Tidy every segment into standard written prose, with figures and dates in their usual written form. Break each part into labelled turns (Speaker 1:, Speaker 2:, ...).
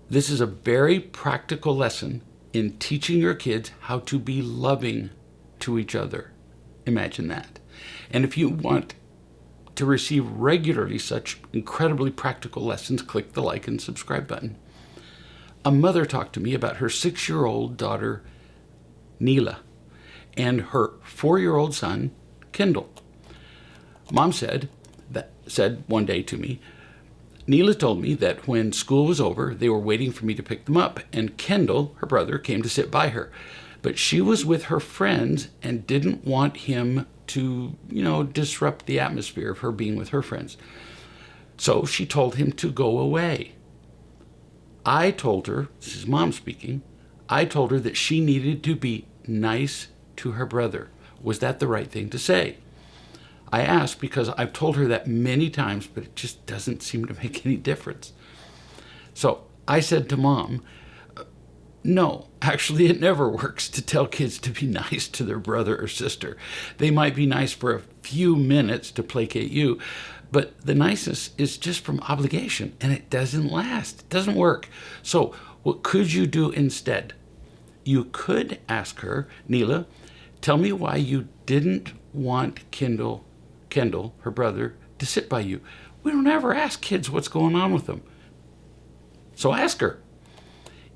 Speaker 1: This is a very practical lesson in teaching your kids how to be loving to each other. Imagine that. And if you want to receive regularly such incredibly practical lessons, click the like and subscribe button. A mother talked to me about her 6-year-old daughter, Neela, and her 4-year-old son, Kendall. Mom said one day to me, Neela told me that when school was over, they were waiting for me to pick them up, and Kendall, her brother, came to sit by her. But she was with her friends and didn't want him to, disrupt the atmosphere of her being with her friends. So she told him to go away. I told her, this is Mom speaking, I told her that she needed to be nice to her brother. Was that the right thing to say? I asked because I've told her that many times, but it just doesn't seem to make any difference. So I said to Mom, no, actually it never works to tell kids to be nice to their brother or sister. They might be nice for a few minutes to placate you, but the niceness is just from obligation, and it doesn't last. It doesn't work. So what could you do instead? You could ask her, Neela, tell me why you didn't want Kendall, her brother, to sit by you. We don't ever ask kids what's going on with them. So ask her.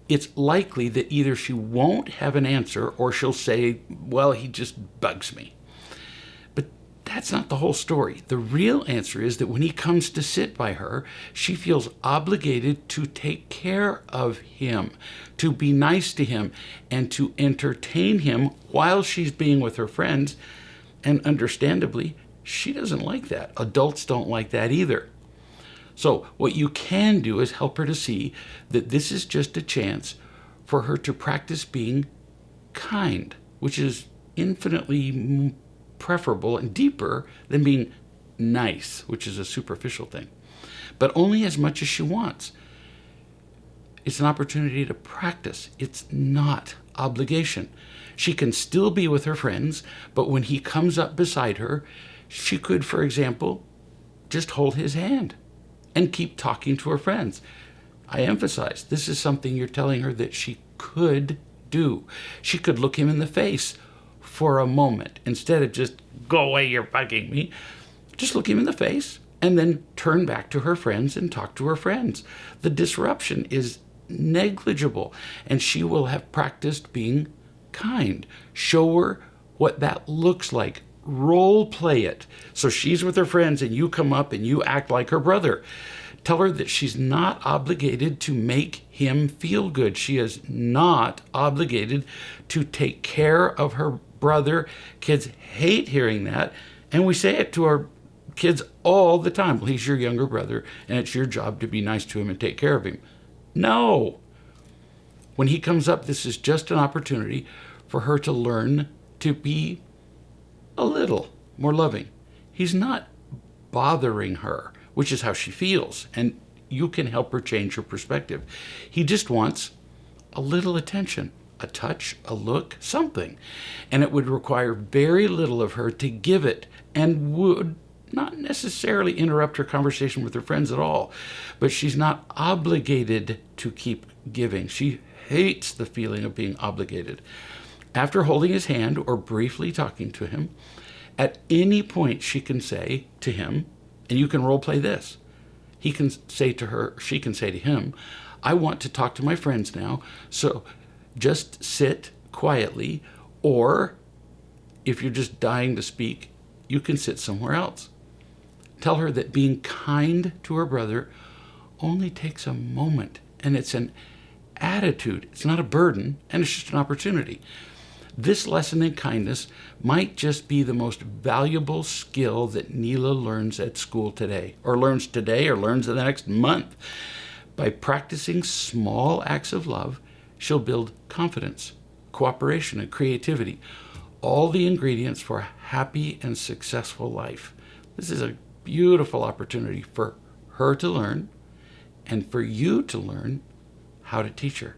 Speaker 1: It's likely that either she won't have an answer or she'll say, well, he just bugs me. But that's not the whole story. The real answer is that when he comes to sit by her, she feels obligated to take care of him, to be nice to him, and to entertain him while she's being with her friends. And understandably, she doesn't like that. Adults don't like that either. So what you can do is help her to see that this is just a chance for her to practice being kind, which is infinitely preferable and deeper than being nice, which is a superficial thing, but only as much as she wants. It's an opportunity to practice. It's not obligation. She can still be with her friends, but when he comes up beside her, she could, for example, just hold his hand and keep talking to her friends. I emphasize, this is something you're telling her that she could do. She could look him in the face for a moment instead of just, go away, you're bugging me. Just look him in the face and then turn back to her friends and talk to her friends. The disruption is negligible, and she will have practiced being kind. Show her what that looks like. Role play it. So she's with her friends and you come up and you act like her brother. Tell her that she's not obligated to make him feel good. She is not obligated to take care of her brother. Kids hate hearing that, and we say it to our kids all the time. Well, he's your younger brother and it's your job to be nice to him and take care of him. No. When he comes up, this is just an opportunity for her to learn to be a little more loving. He's not bothering her, which is how she feels, and you can help her change her perspective. He just wants a little attention, a touch, a look, something. And it would require very little of her to give it, and would not necessarily interrupt her conversation with her friends at all. But she's not obligated to keep giving. She hates the feeling of being obligated. After holding his hand or briefly talking to him, at any point she can say to him, and you can role play this. He can say to her, she can say to him, I want to talk to my friends now, so just sit quietly, or if you're just dying to speak, you can sit somewhere else. Tell her that being kind to her brother only takes a moment, and it's an attitude. It's not a burden, and it's just an opportunity. This lesson in kindness might just be the most valuable skill that Neela learns at school today, or learns in the next month. By practicing small acts of love, she'll build confidence, cooperation, and creativity, all the ingredients for a happy and successful life. This is a beautiful opportunity for her to learn and for you to learn how to teach her.